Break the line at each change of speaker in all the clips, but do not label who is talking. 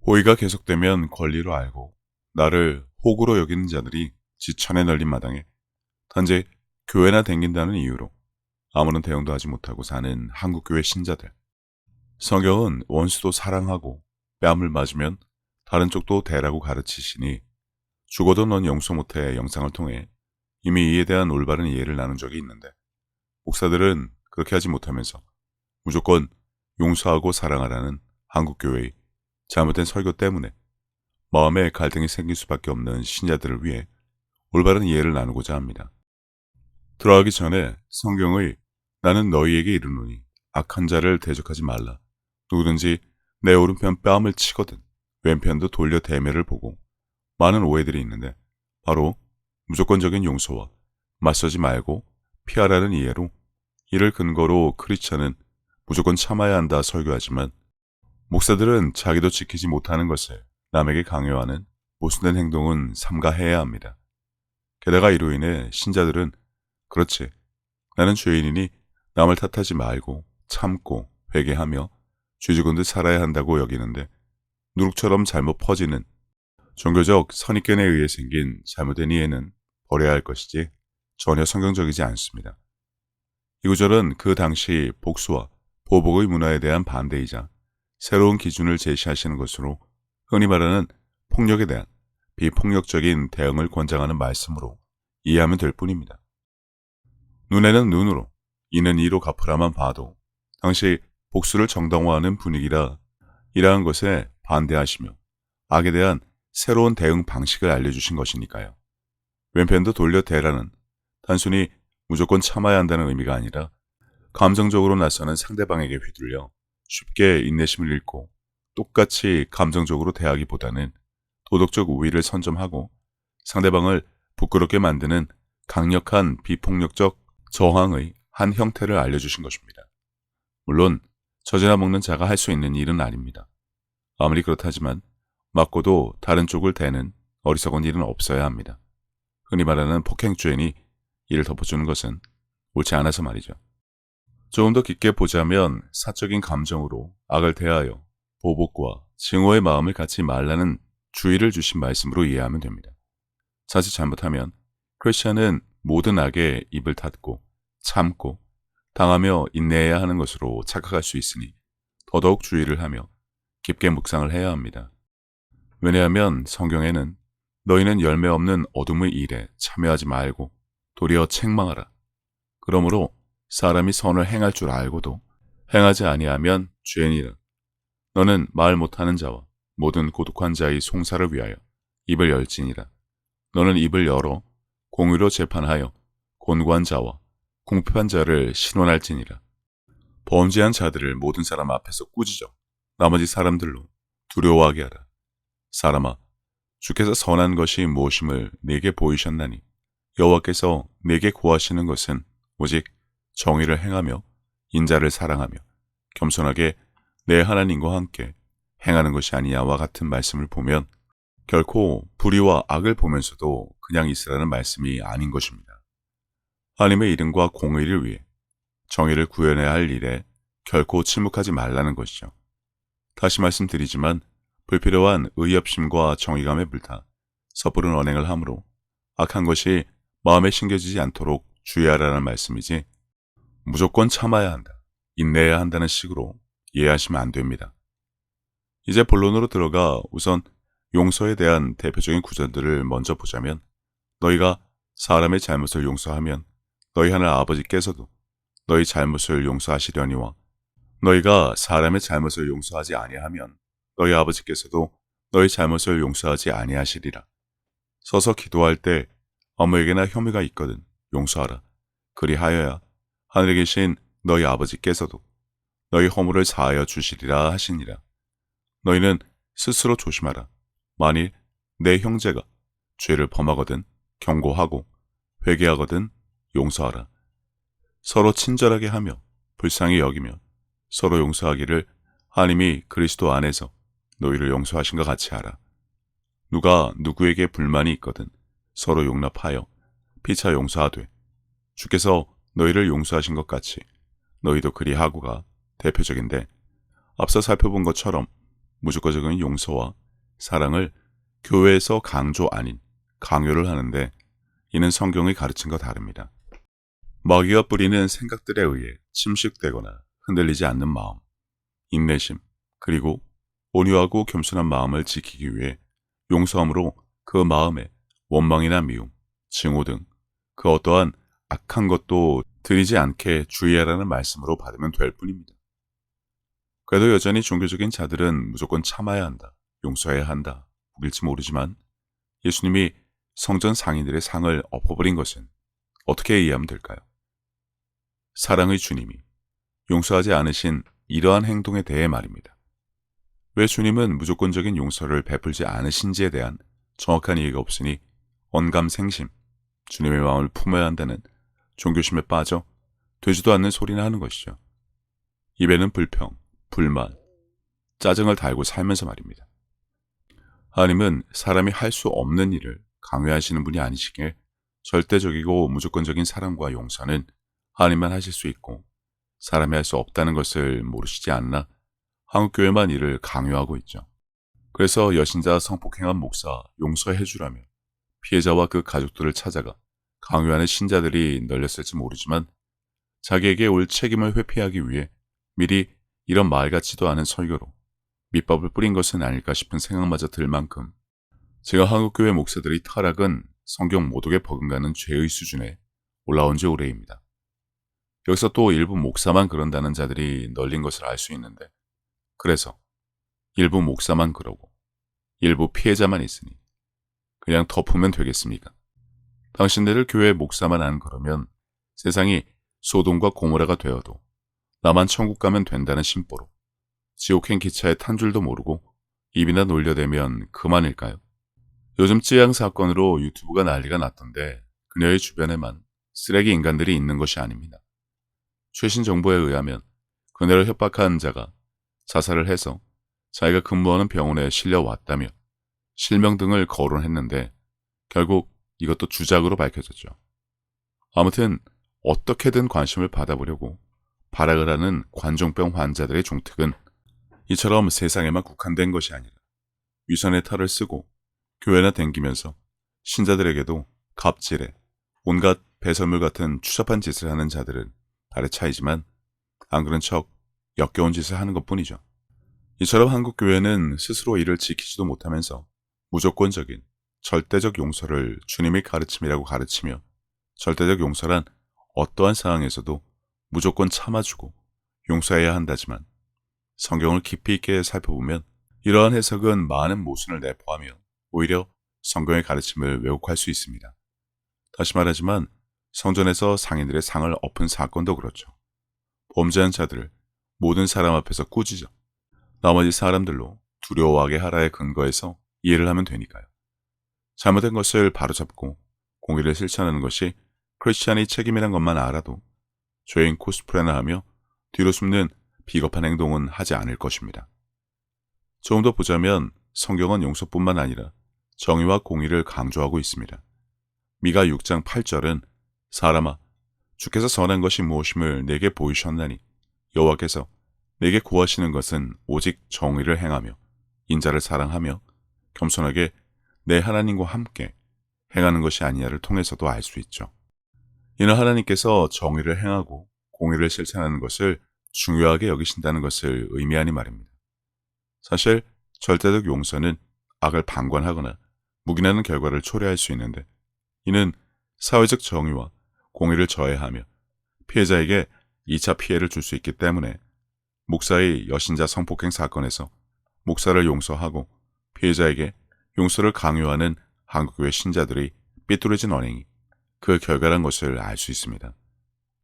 호의가 계속되면 권리로 알고 나를 호구로 여기는 자들이 지천에 널린 마당에 단지 교회나 댕긴다는 이유로 아무런 대응도 하지 못하고 사는 한국교회 신자들. 성경은 원수도 사랑하고 뺨을 맞으면 다른 쪽도 대라고 가르치시니 죽어도 넌 용서 못해 영상을 통해 이미 이에 대한 올바른 이해를 나눈 적이 있는데 목사들은 그렇게 하지 못하면서 무조건 용서하고 사랑하라는 한국교회의 잘못된 설교 때문에 마음에 갈등이 생길 수밖에 없는 신자들을 위해 올바른 이해를 나누고자 합니다. 들어가기 전에 성경의 나는 너희에게 이르노니 악한 자를 대적하지 말라. 누구든지 내 오른편 뺨을 치거든 왼편도 돌려 대매를 보고 많은 오해들이 있는데 바로 무조건적인 용서와 맞서지 말고 피하라는 이해로 이를 근거로 크리스천은 무조건 참아야 한다 설교하지만 목사들은 자기도 지키지 못하는 것을 남에게 강요하는 모순된 행동은 삼가해야 합니다. 게다가 이로 인해 신자들은 그렇지, 나는 죄인이니 남을 탓하지 말고 참고 회개하며 죄 죽은 듯 살아야 한다고 여기는데 누룩처럼 잘못 퍼지는 종교적 선입견에 의해 생긴 잘못된 이해는 버려야 할 것이지 전혀 성경적이지 않습니다. 이 구절은 그 당시 복수와 보복의 문화에 대한 반대이자 새로운 기준을 제시하시는 것으로 흔히 말하는 폭력에 대한 비폭력적인 대응을 권장하는 말씀으로 이해하면 될 뿐입니다. 눈에는 눈으로, 이는 이로 갚으라만 봐도 당시 복수를 정당화하는 분위기라 이러한 것에 반대하시며 악에 대한 새로운 대응 방식을 알려주신 것이니까요. 왼편도 돌려 대라는 단순히 무조건 참아야 한다는 의미가 아니라 감정적으로 나서는 상대방에게 휘둘려 쉽게 인내심을 잃고 똑같이 감정적으로 대하기보다는 도덕적 우위를 선점하고 상대방을 부끄럽게 만드는 강력한 비폭력적 저항의 한 형태를 알려주신 것입니다. 물론 젖이나 먹는 자가 할 수 있는 일은 아닙니다. 아무리 그렇다지만 맞고도 다른 쪽을 대는 어리석은 일은 없어야 합니다. 흔히 말하는 폭행주행이 이를 덮어주는 것은 옳지 않아서 말이죠. 조금 더 깊게 보자면 사적인 감정으로 악을 대하여 보복과 증오의 마음을 갖지 말라는 주의를 주신 말씀으로 이해하면 됩니다. 자칫 잘못하면 크리스천은 모든 악에 입을 닫고 참고 당하며 인내해야 하는 것으로 착각할 수 있으니 더더욱 주의를 하며 깊게 묵상을 해야 합니다. 왜냐하면 성경에는 너희는 열매 없는 어둠의 일에 참여하지 말고 도리어 책망하라. 그러므로 사람이 선을 행할 줄 알고도 행하지 아니하면 죄인이라. 너는 말 못하는 자와 모든 고독한 자의 송사를 위하여 입을 열지니라. 너는 입을 열어 공의로 재판하여 곤고한 자와 궁핍한 자를 신원할지니라. 범죄한 자들을 모든 사람 앞에서 꾸짖어 나머지 사람들로 두려워하게 하라. 사람아, 주께서 선한 것이 무엇임을 네게 보이셨나니 여호와께서 네게 구하시는 것은 오직 정의를 행하며 인자를 사랑하며 겸손하게 내 하나님과 함께 행하는 것이 아니냐와 같은 말씀을 보면 결코 불의와 악을 보면서도 그냥 있으라는 말씀이 아닌 것입니다. 하나님의 이름과 공의를 위해 정의를 구현해야 할 일에 결코 침묵하지 말라는 것이죠. 다시 말씀드리지만 불필요한 의협심과 정의감에 불타 섣부른 언행을 함으로 악한 것이 마음에 심겨지지 않도록 주의하라는 말씀이지 무조건 참아야 한다, 인내해야 한다는 식으로 이해하시면 안 됩니다. 이제 본론으로 들어가 우선 용서에 대한 대표적인 구절들을 먼저 보자면 너희가 사람의 잘못을 용서하면 너희 하늘 아버지께서도 너희 잘못을 용서하시려니와 너희가 사람의 잘못을 용서하지 아니하면 너희 아버지께서도 너희 잘못을 용서하지 아니하시리라. 서서 기도할 때 아무에게나 혐의가 있거든 용서하라. 그리하여야 하늘에 계신 너희 아버지께서도 너희 허물을 사하여 주시리라 하시니라. 너희는 스스로 조심하라. 만일 내 형제가 죄를 범하거든 경고하고 회개하거든 용서하라. 서로 친절하게 하며 불쌍히 여기며 서로 용서하기를 하나님이 그리스도 안에서 너희를 용서하신 것 같이 하라. 누가 누구에게 불만이 있거든 서로 용납하여 피차 용서하되 주께서 너희를 용서하신 것 같이 너희도 그리하고가 대표적인데 앞서 살펴본 것처럼 무조건적인 용서와 사랑을 교회에서 강조 아닌 강요를 하는데 이는 성경의 가르침과 다릅니다. 마귀가 뿌리는 생각들에 의해 침식되거나 흔들리지 않는 마음, 인내심, 그리고 온유하고 겸손한 마음을 지키기 위해 용서함으로 그 마음에 원망이나 미움, 증오 등 그 어떠한 악한 것도 들이지 않게 주의하라는 말씀으로 받으면 될 뿐입니다. 그래도 여전히 종교적인 자들은 무조건 참아야 한다, 용서해야 한다, 북일지 모르지만 예수님이 성전 상인들의 상을 엎어버린 것은 어떻게 이해하면 될까요? 사랑의 주님이 용서하지 않으신 이러한 행동에 대해 말입니다. 왜 주님은 무조건적인 용서를 베풀지 않으신지에 대한 정확한 이해가 없으니 언감생심, 주님의 마음을 품어야 한다는 종교심에 빠져 되지도 않는 소리나 하는 것이죠. 입에는 불평, 불만, 짜증을 달고 살면서 말입니다. 하나님은 사람이 할 수 없는 일을 강요하시는 분이 아니시기에 절대적이고 무조건적인 사랑과 용서는 하나님만 하실 수 있고 사람이 할 수 없다는 것을 모르시지 않나 한국교회만 이를 강요하고 있죠. 그래서 여신자 성폭행한 목사 용서해 주라며 피해자와 그 가족들을 찾아가 강요하는 신자들이 널렸을지 모르지만 자기에게 올 책임을 회피하기 위해 미리 이런 말 같지도 않은 설교로 밑밥을 뿌린 것은 아닐까 싶은 생각마저 들 만큼 제가 한국교회 목사들의 타락은 성경 모독에 버금가는 죄의 수준에 올라온 지 오래입니다. 여기서 또 일부 목사만 그런다는 자들이 널린 것을 알 수 있는데 그래서 일부 목사만 그러고 일부 피해자만 있으니 그냥 덮으면 되겠습니까? 당신네들 교회 목사만 안 그러면 세상이 소돔과 고모라가 되어도 나만 천국 가면 된다는 심보로 지옥행 기차에 탄 줄도 모르고 입이나 놀려대면 그만일까요? 요즘 쯔양 사건으로 유튜브가 난리가 났던데 그녀의 주변에만 쓰레기 인간들이 있는 것이 아닙니다. 최신 정보에 의하면 그녀를 협박한 자가 자살을 해서 자기가 근무하는 병원에 실려왔다며 실명 등을 거론했는데 결국 이것도 주작으로 밝혀졌죠. 아무튼 어떻게든 관심을 받아보려고 발악을 하는 관종병 환자들의 종특은 이처럼 세상에만 국한된 것이 아니라 위선의 탈을 쓰고 교회나 댕기면서 신자들에게도 갑질에 온갖 배설물 같은 추잡한 짓을 하는 자들은 발의 차이지만 안 그런 척 역겨운 짓을 하는 것뿐이죠. 이처럼 한국교회는 스스로 이를 지키지도 못하면서 무조건적인 절대적 용서를 주님의 가르침이라고 가르치며 절대적 용서란 어떠한 상황에서도 무조건 참아주고 용서해야 한다지만 성경을 깊이 있게 살펴보면 이러한 해석은 많은 모순을 내포하며 오히려 성경의 가르침을 왜곡할 수 있습니다. 다시 말하지만 성전에서 상인들의 상을 엎은 사건도 그렇죠. 범죄한 자들을 모든 사람 앞에서 꾸짖어 나머지 사람들로 두려워하게 하라의 근거에서 이해를 하면 되니까요. 잘못된 것을 바로잡고 공의를 실천하는 것이 크리스찬의 책임이란 것만 알아도 죄인 코스프레나 하며 뒤로 숨는 비겁한 행동은 하지 않을 것입니다. 조금 더 보자면 성경은 용서뿐만 아니라 정의와 공의를 강조하고 있습니다. 미가 6장 8절은 사람아 주께서 선한 것이 무엇임을 내게 보이셨나니 여호와께서 내게 구하시는 것은 오직 정의를 행하며 인자를 사랑하며 겸손하게 내 하나님과 함께 행하는 것이 아니냐를 통해서도 알 수 있죠. 이는 하나님께서 정의를 행하고 공의를 실천하는 것을 중요하게 여기신다는 것을 의미하니 말입니다. 사실 절대적 용서는 악을 방관하거나 묵인하는 결과를 초래할 수 있는데 이는 사회적 정의와 공의를 저해하며 피해자에게 2차 피해를 줄 수 있기 때문에 목사의 여신자 성폭행 사건에서 목사를 용서하고 피해자에게 용서를 강요하는 한국교회 신자들의 삐뚤어진 언행이 그 결과란 것을 알 수 있습니다.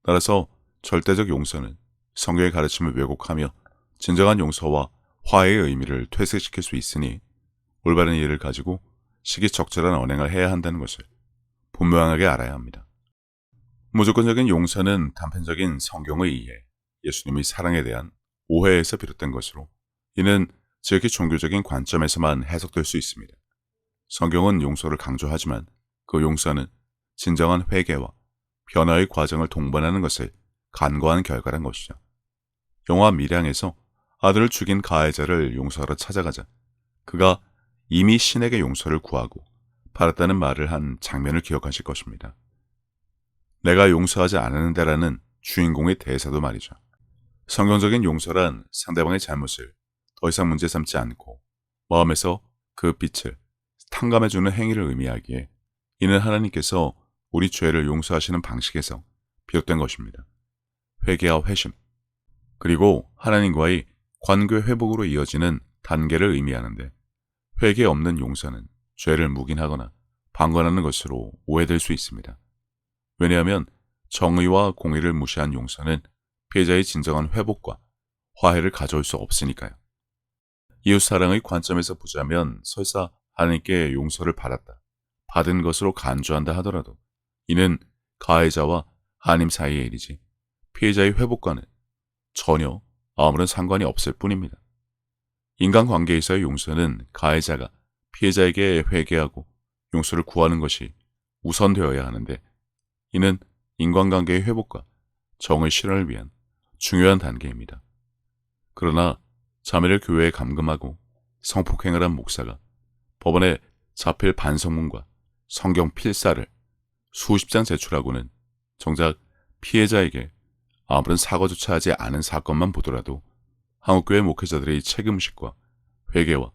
따라서 절대적 용서는 성경의 가르침을 왜곡하며 진정한 용서와 화해의 의미를 퇴색시킬 수 있으니 올바른 이해를 가지고 시기적절한 언행을 해야 한다는 것을 분명하게 알아야 합니다. 무조건적인 용서는 단편적인 성경의 이해, 예수님의 사랑에 대한 오해에서 비롯된 것으로 이는 지극히 종교적인 관점에서만 해석될 수 있습니다. 성경은 용서를 강조하지만 그 용서는 진정한 회개와 변화의 과정을 동반하는 것을 간과한 결과란 것이죠. 영화 밀양에서 아들을 죽인 가해자를 용서하러 찾아가자 그가 이미 신에게 용서를 구하고 받았다는 말을 한 장면을 기억하실 것입니다. 내가 용서하지 않았는데라는 주인공의 대사도 말이죠. 성경적인 용서란 상대방의 잘못을 더 이상 문제 삼지 않고 마음에서 그 빛을 탕감해주는 행위를 의미하기에 이는 하나님께서 우리 죄를 용서하시는 방식에서 비롯된 것입니다. 회개와 회심, 그리고 하나님과의 관계 회복으로 이어지는 단계를 의미하는데 회개 없는 용서는 죄를 묵인하거나 방관하는 것으로 오해될 수 있습니다. 왜냐하면 정의와 공의를 무시한 용서는 피해자의 진정한 회복과 화해를 가져올 수 없으니까요. 이웃사랑의 관점에서 보자면 설사 하나님께 용서를 받은 것으로 간주한다 하더라도 이는 가해자와 하나님 사이의 일이지 피해자의 회복과는 전혀 아무런 상관이 없을 뿐입니다. 인간관계에서의 용서는 가해자가 피해자에게 회개하고 용서를 구하는 것이 우선되어야 하는데 이는 인간관계의 회복과 정의 실현을 위한 중요한 단계입니다. 그러나 자매를 교회에 감금하고 성폭행을 한 목사가 법원에 자필 반성문과 성경 필사를 수십 장 제출하고는 정작 피해자에게 아무런 사과조차 하지 않은 사건만 보더라도 한국교회 목회자들의 책임의식과 회개와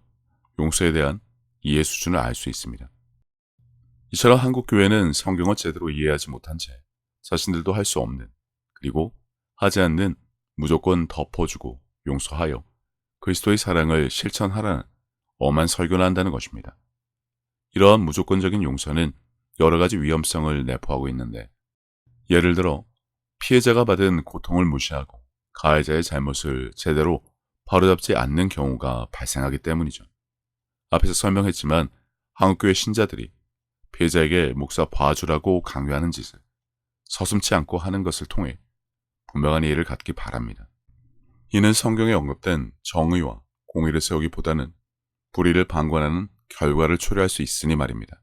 용서에 대한 이해 수준을 알 수 있습니다. 이처럼 한국교회는 성경을 제대로 이해하지 못한 채 자신들도 할 수 없는 그리고 하지 않는 무조건 덮어주고 용서하여 그리스도의 사랑을 실천하라는 엄한 설교를 한다는 것입니다. 이러한 무조건적인 용서는 여러 가지 위험성을 내포하고 있는데 예를 들어 피해자가 받은 고통을 무시하고 가해자의 잘못을 제대로 바로잡지 않는 경우가 발생하기 때문이죠. 앞에서 설명했지만 한국교회 신자들이 피해자에게 목사 봐주라고 강요하는 짓을 서슴지 않고 하는 것을 통해 분명한 이해를 갖기 바랍니다. 이는 성경에 언급된 정의와 공의를 세우기보다는 불의를 방관하는 결과를 초래할 수 있으니 말입니다.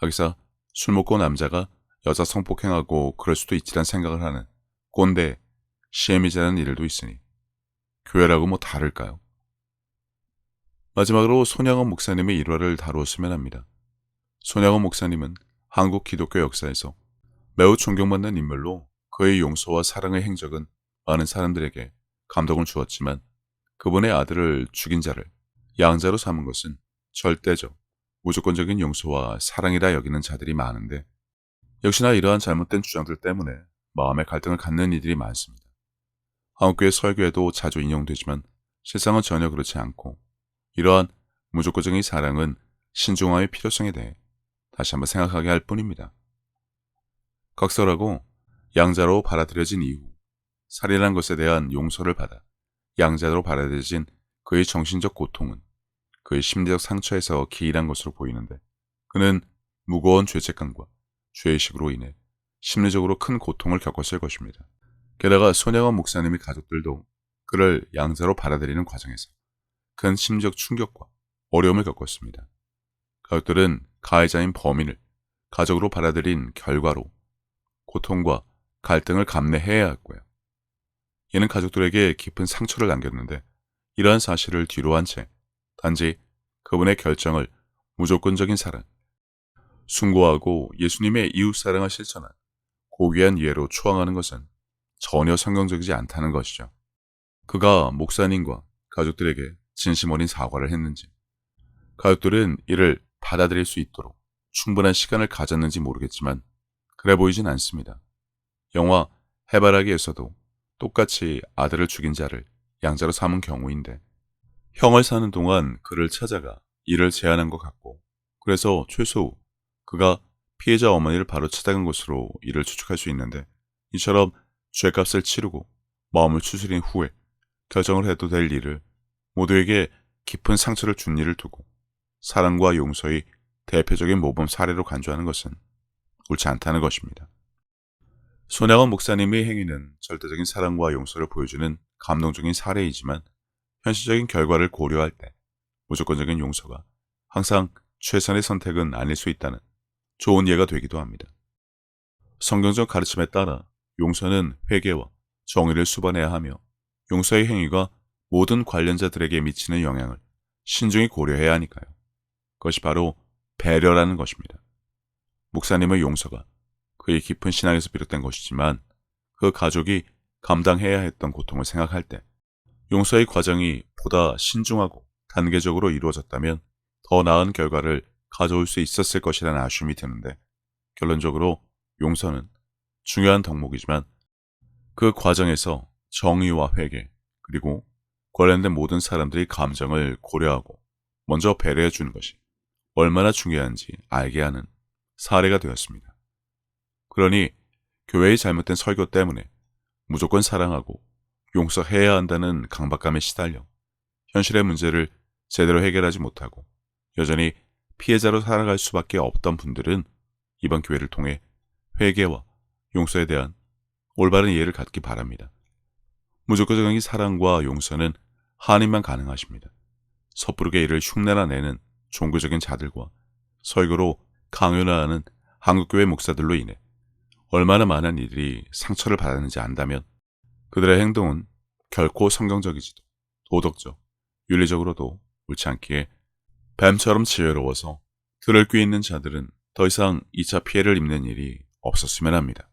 하기사 술 먹고 남자가 여자 성폭행하고 그럴 수도 있지란 생각을 하는 꼰대, 시애미자라는 일도 있으니 교회라고 뭐 다를까요? 마지막으로 손양원 목사님의 일화를 다루었으면 합니다. 손양원 목사님은 한국 기독교 역사에서 매우 존경받는 인물로 그의 용서와 사랑의 행적은 많은 사람들에게 감동을 주었지만 그분의 아들을 죽인 자를 양자로 삼은 것은 절대적, 무조건적인 용서와 사랑이라 여기는 자들이 많은데 역시나 이러한 잘못된 주장들 때문에 마음의 갈등을 갖는 이들이 많습니다. 한국교회 설교에도 자주 인용되지만 실상은 전혀 그렇지 않고 이러한 무조건적인 사랑은 신중함의 필요성에 대해 다시 한번 생각하게 할 뿐입니다. 각설하고 양자로 받아들여진 이후 살인한 것에 대한 용서를 받아 양자로 받아들여진 그의 정신적 고통은 그의 심리적 상처에서 기인한 것으로 보이는데 그는 무거운 죄책감과 죄의식으로 인해 심리적으로 큰 고통을 겪었을 것입니다. 게다가 손양원 목사님의 가족들도 그를 양자로 받아들이는 과정에서 큰 심리적 충격과 어려움을 겪었습니다. 가족들은 가해자인 범인을 가족으로 받아들인 결과로 고통과 갈등을 감내해야 했고요. 이는 가족들에게 깊은 상처를 남겼는데 이러한 사실을 뒤로 한 채 단지 그분의 결정을 무조건적인 사랑, 숭고하고 예수님의 이웃사랑을 실천한 고귀한 예로 추앙하는 것은 전혀 성경적이지 않다는 것이죠. 그가 목사님과 가족들에게 진심 어린 사과를 했는지 가족들은 이를 받아들일 수 있도록 충분한 시간을 가졌는지 모르겠지만 그래 보이진 않습니다. 영화 해바라기에서도 똑같이 아들을 죽인 자를 양자로 삼은 경우인데 형을 사는 동안 그를 찾아가 이를 제안한 것 같고 그래서 최소 그가 피해자 어머니를 바로 찾아간 것으로 이를 추측할 수 있는데 이처럼 죄값을 치르고 마음을 추스린 후에 결정을 해도 될 일을 모두에게 깊은 상처를 준 일을 두고 사랑과 용서의 대표적인 모범 사례로 간주하는 것은 옳지 않다는 것입니다. 손양원 목사님의 행위는 절대적인 사랑과 용서를 보여주는 감동적인 사례이지만 현실적인 결과를 고려할 때 무조건적인 용서가 항상 최선의 선택은 아닐 수 있다는 좋은 예가 되기도 합니다. 성경적 가르침에 따라 용서는 회개와 정의를 수반해야 하며 용서의 행위가 모든 관련자들에게 미치는 영향을 신중히 고려해야 하니까요. 그것이 바로 배려라는 것입니다. 목사님의 용서가 그의 깊은 신앙에서 비롯된 것이지만 그 가족이 감당해야 했던 고통을 생각할 때 용서의 과정이 보다 신중하고 단계적으로 이루어졌다면 더 나은 결과를 가져올 수 있었을 것이라는 아쉬움이 드는데, 결론적으로 용서는 중요한 덕목이지만 그 과정에서 정의와 회개, 그리고 관련된 모든 사람들의 감정을 고려하고 먼저 배려해 주는 것이 얼마나 중요한지 알게 하는 사례가 되었습니다. 그러니 교회의 잘못된 설교 때문에 무조건 사랑하고 용서해야 한다는 강박감에 시달려 현실의 문제를 제대로 해결하지 못하고 여전히 피해자로 살아갈 수밖에 없던 분들은 이번 기회를 통해 회개와 용서에 대한 올바른 이해를 갖기 바랍니다. 무조건적인 사랑과 용서는 하나님만 가능하십니다. 섣부르게 이를 흉내나 내는 종교적인 자들과 설교로 강요하는 한국교회 목사들로 인해 얼마나 많은 이들이 상처를 받았는지 안다면 그들의 행동은 결코 성경적이지도 도덕적, 윤리적으로도 옳지 않기에 뱀처럼 지혜로워서 들을 귀 있는 자들은 더 이상 2차 피해를 입는 일이 없었으면 합니다.